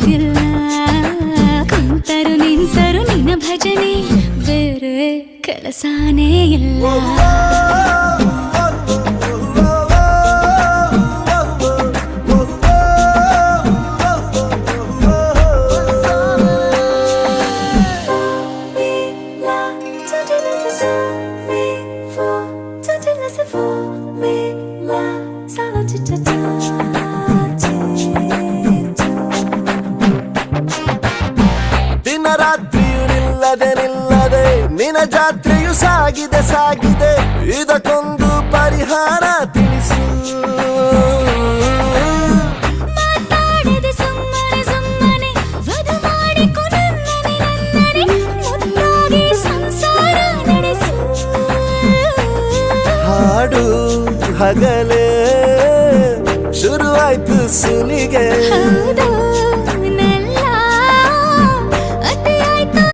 ಗೊತ್ತಿಲ್ಲ ಕುಂತರು ನಿಂತರು ನಿನ್ನ ಭಜನೆ ಬೇರೆ ಕೆಲಸನೇ ಇಲ್ಲ ದಿನ ರಾತ್ರಿಯು ನಿಲ್ಲದೆ ನಿಲ್ಲದೆ ನಿನ್ನ ಜಾತ್ರೆಯು ಸಾಗಿದೆ ಸಾಗಿದೆ ಇದಕ್ಕೊಂದು ಪರಿಹಾರ ತಿಳಿಸು ಮಾತಾಡದೆ ಸುಮ್ಮನೆ ಸುಮ್ಮನೆ ವಧು ಮಾಡಿಕೊ ನನ್ನನೆ ನನ್ನನೆ ಮುದ್ದಾಗಿ ಸಂಸಾರ ನಡೆಸು ಹಾಡು ಹಗಲೇ ಶುರುವಾಯ್ತು ಸುಲಿಗೆ ಹೌದಾ